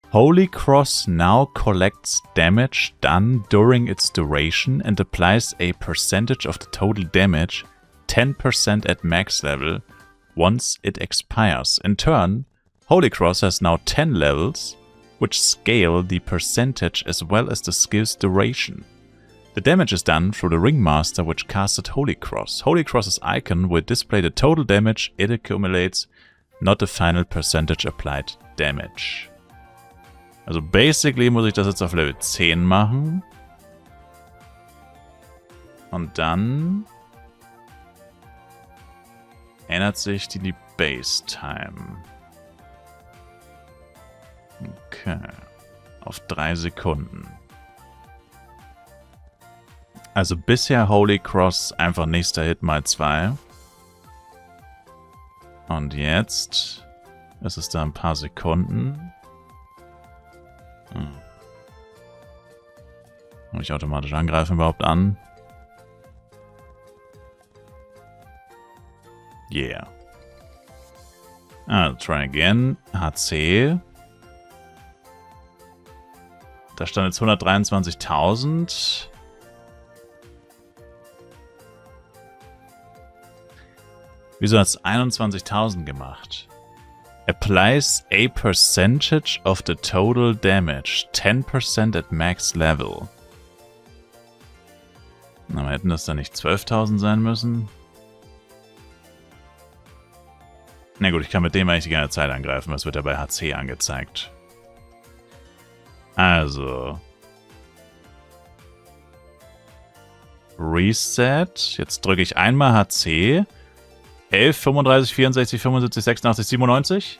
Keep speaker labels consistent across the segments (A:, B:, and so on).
A: Holy Cross now collects damage done during its duration and applies a percentage of the total damage, 10% at max level, once it expires. In turn, Holy Cross has now 10 levels, which scale the percentage as well as the skill's duration. The damage is done through the Ringmaster, which casted Holy Cross. Holy Cross's icon will display the total damage it accumulates, not the final percentage applied damage. Also basically muss ich das jetzt auf Level 10 machen. Und dann ändert sich die Base Time. Okay. Auf 3 Sekunden. Also bisher Holy Cross einfach nächster Hit mal 2. Und jetzt ist es da ein paar Sekunden. Kann ich automatisch angreifen überhaupt an? Yeah. Also, try again. HC. Da stand jetzt 123.000. Wieso hat es 21.000 gemacht? Applies a percentage of the total damage. 10% at max level. Aber hätten das dann nicht 12.000 sein müssen? Na gut, ich kann mit dem eigentlich die ganze Zeit angreifen. Das wird ja bei HC angezeigt. Also. Reset. Jetzt drücke ich einmal HC. 11, 35, 64, 75, 86, 97.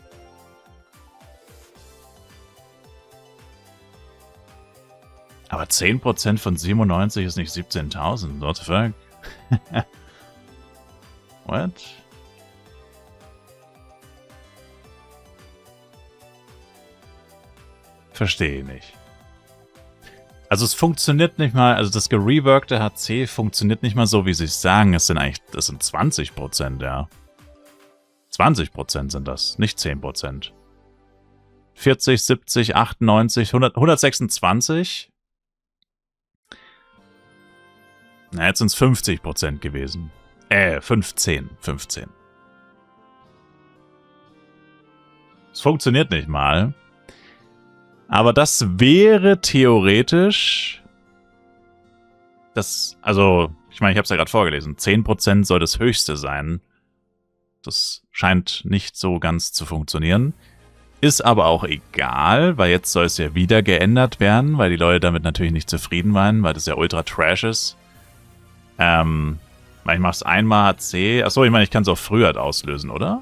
A: Aber 10% von 97 ist nicht 17.000. What the fuck? What? Verstehe nicht. Also es funktioniert nicht mal, also das gereworkte HC funktioniert nicht mal so, wie sie es sagen. Das sind 20%, ja. 20% sind das, nicht 10%. 40, 70, 98, 100, 126. Na, jetzt sind es 50% gewesen. 15. Es funktioniert nicht mal. Aber das wäre theoretisch das, also, ich meine, ich habe es ja gerade vorgelesen, 10% soll das höchste sein. Das scheint nicht so ganz zu funktionieren. Ist aber auch egal, weil jetzt soll es ja wieder geändert werden, weil die Leute damit natürlich nicht zufrieden waren, weil das ja ultra trash ist. Weil ich mache es einmal HC. Achso, ich meine, ich kann es auch früher auslösen, oder?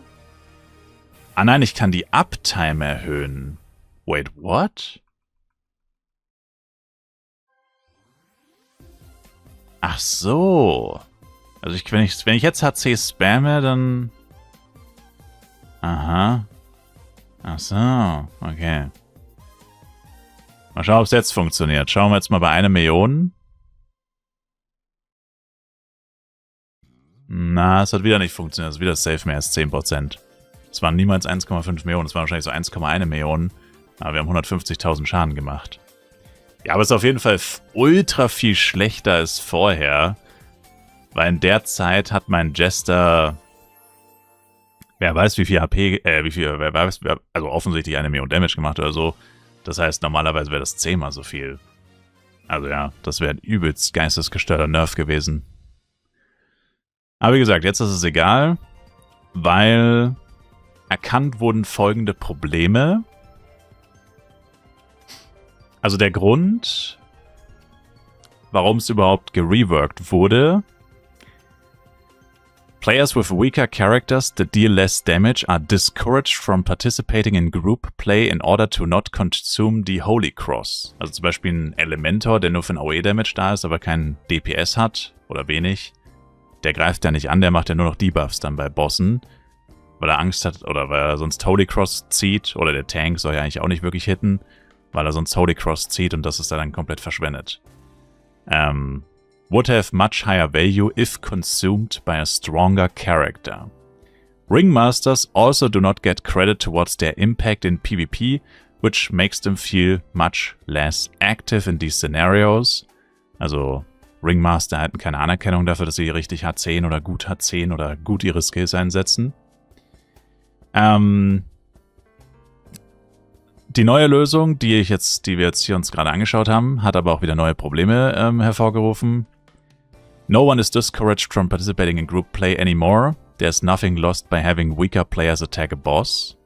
A: Ah nein, ich kann die Uptime erhöhen. Wait, what? Ach so. Also wenn ich jetzt HC spamme, dann... Aha. Ach so, okay. Mal schauen, ob es jetzt funktioniert. Schauen wir jetzt mal bei 1 Million. Na, es hat wieder nicht funktioniert. Es ist wieder safe mehr als 10%. Es waren niemals 1,5 Millionen. Es waren wahrscheinlich so 1,1 Millionen. Aber wir haben 150.000 Schaden gemacht. Ja, aber es ist auf jeden Fall ultra viel schlechter als vorher. Weil in der Zeit hat mein Jester... Wer weiß, wie viel HP... wer weiß, also offensichtlich 1 Million Damage gemacht oder so. Das heißt, normalerweise wäre das 10-mal so viel. Also ja, das wäre ein übelst geistesgestörter Nerf gewesen. Aber wie gesagt, jetzt ist es egal. Weil erkannt wurden folgende Probleme. Also der Grund, warum es überhaupt gereworked wurde. Players with weaker characters that deal less damage are discouraged from participating in group play in order to not consume the Holy Cross. Also zum Beispiel ein Elementor, der nur für ein AOE-Damage da ist, aber kein DPS hat oder wenig. Der greift ja nicht an, der macht ja nur noch Debuffs dann bei Bossen. Weil er Angst hat oder weil er sonst Holy Cross zieht. Oder der Tank soll ja eigentlich auch nicht wirklich hitten. Weil er sonst Holy Cross zieht und das ist dann komplett verschwendet. Would have much higher value if consumed by a stronger character. Ringmasters also do not get credit towards their impact in PvP, which makes them feel much less active in these scenarios. Also Ringmaster erhalten keine Anerkennung dafür, dass sie richtig H10 oder gut H10 oder gut ihre Skills einsetzen. Die neue Lösung, die wir jetzt hier uns gerade angeschaut haben, hat aber auch wieder neue Probleme hervorgerufen. No one is discouraged from participating in group play anymore. There's nothing lost by having weaker players attack a boss.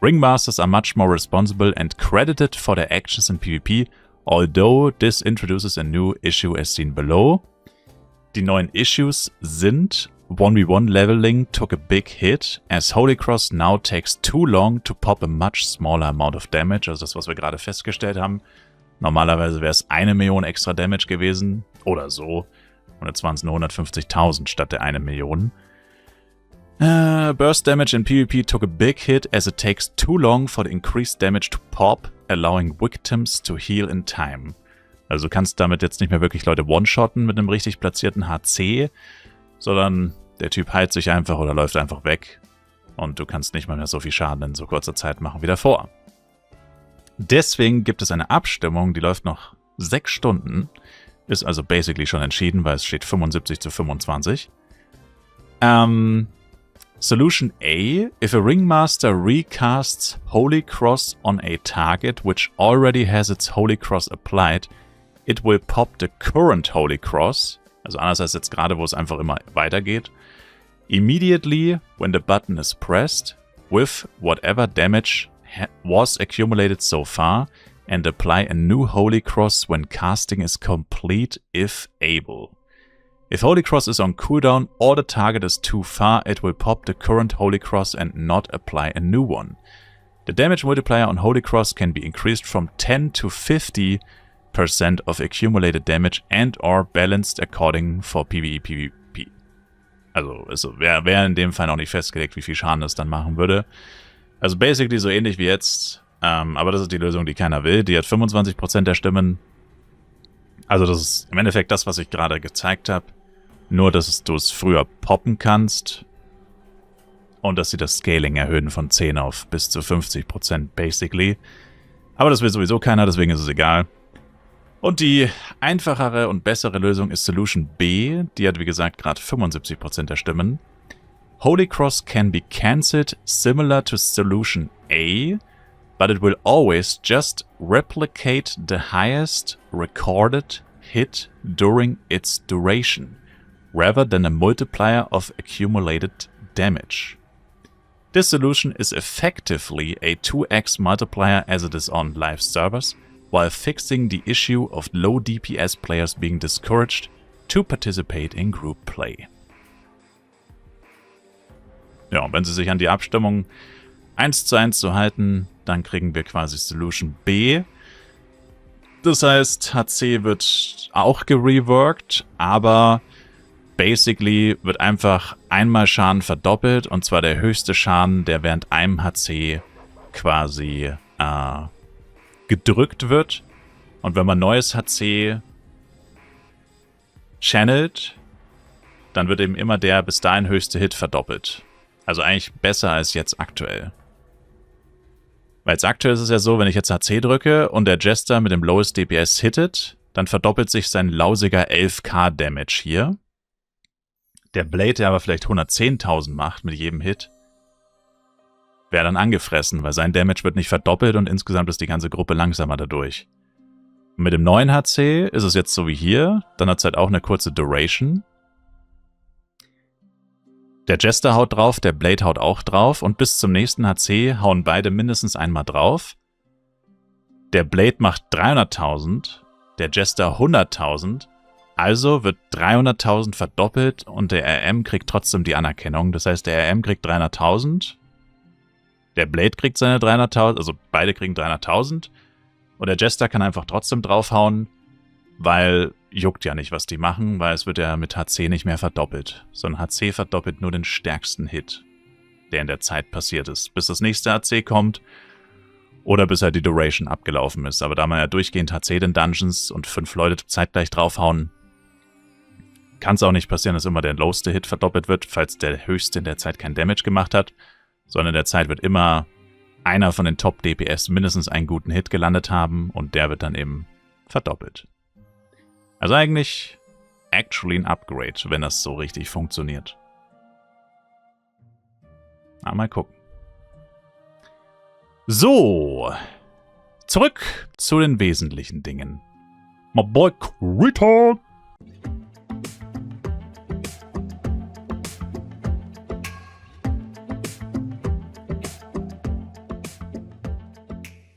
A: Ringmasters are much more responsible and credited for their actions in PvP, although this introduces a new issue as seen below. Die neuen Issues sind: 1v1 leveling took a big hit, as Holy Cross now takes too long to pop a much smaller amount of damage. Also das, was wir gerade festgestellt haben. Normalerweise wäre es 1 Million extra Damage gewesen oder so. Und jetzt waren es nur 150.000 statt der 1 Million. Burst damage in PvP took a big hit, as it takes too long for the increased damage to pop, allowing victims to heal in time. Also du kannst damit jetzt nicht mehr wirklich Leute one-shotten mit einem richtig platzierten HC, sondern der Typ heilt sich einfach oder läuft einfach weg und du kannst nicht mal mehr so viel Schaden in so kurzer Zeit machen wie davor. Deswegen gibt es eine Abstimmung, die läuft noch 6 Stunden, ist also basically schon entschieden, weil es steht 75:25. Solution A: If a Ringmaster recasts Holy Cross on a target which already has its Holy Cross applied, it will pop the current Holy Cross, also anders als jetzt gerade, wo es einfach immer weitergeht, immediately when the button is pressed, with whatever damage was accumulated so far, and apply a new Holy Cross when casting is complete if able. If Holy Cross is on cooldown or the target is too far, it will pop the current Holy Cross and not apply a new one. The damage multiplier on Holy Cross can be increased from 10 to 50% of accumulated damage and or balanced according for PvE PvP. Also wäre in dem Fall noch nicht festgelegt, wie viel Schaden das dann machen würde. Also basically so ähnlich wie jetzt, aber das ist die Lösung, die keiner will. Die hat 25% der Stimmen. Also das ist im Endeffekt das, was ich gerade gezeigt habe. Nur, dass du es früher poppen kannst und dass sie das Scaling erhöhen von 10 auf bis zu 50% basically. Aber das will sowieso keiner, deswegen ist es egal. Und die einfachere und bessere Lösung ist Solution B. Die hat wie gesagt gerade 75% der Stimmen. Holy Cross can be cancelled similar to Solution A, but it will always just replicate the highest recorded hit during its duration, rather than a multiplier of accumulated damage. This solution is effectively a 2x multiplier as it is on live servers, while fixing the issue of low DPS players being discouraged to participate in group play. Ja, und wenn sie sich an die Abstimmung 1:1 so halten, dann kriegen wir quasi Solution B. Das heißt, HC wird auch gereworked, aber basically wird einfach einmal Schaden verdoppelt, und zwar der höchste Schaden, der während einem HC quasi gedrückt wird. Und wenn man neues HC channelt, dann wird eben immer der bis dahin höchste Hit verdoppelt. Also eigentlich besser als jetzt aktuell. Weil jetzt aktuell ist es ja so, wenn ich jetzt HC drücke und der Jester mit dem Lowest DPS hittet, dann verdoppelt sich sein lausiger 11k Damage hier. Der Blade, der aber vielleicht 110.000 macht mit jedem Hit, wäre dann angefressen, weil sein Damage wird nicht verdoppelt und insgesamt ist die ganze Gruppe langsamer dadurch. Und mit dem neuen HC ist es jetzt so wie hier, dann hat es halt auch eine kurze Duration. Der Jester haut drauf, der Blade haut auch drauf und bis zum nächsten HC hauen beide mindestens einmal drauf. Der Blade macht 300.000, der Jester 100.000, also wird 300.000 verdoppelt und der RM kriegt trotzdem die Anerkennung. Das heißt, der RM kriegt 300.000, der Blade kriegt seine 300.000, also beide kriegen 300.000 und der Jester kann einfach trotzdem draufhauen, weil juckt ja nicht, was die machen, weil es wird ja mit HC nicht mehr verdoppelt. So ein HC verdoppelt nur den stärksten Hit, der in der Zeit passiert ist, bis das nächste HC kommt oder bis halt die Duration abgelaufen ist. Aber da man ja durchgehend HC in Dungeons und 5 Leute zeitgleich draufhauen, kann es auch nicht passieren, dass immer der lowste Hit verdoppelt wird, falls der höchste in der Zeit kein Damage gemacht hat. sondern in der Zeit wird immer einer von den Top-DPS mindestens einen guten Hit gelandet haben und der wird dann eben verdoppelt. Also eigentlich actually ein Upgrade, wenn das so richtig funktioniert. Mal gucken. So, zurück zu den wesentlichen Dingen. My boy Krita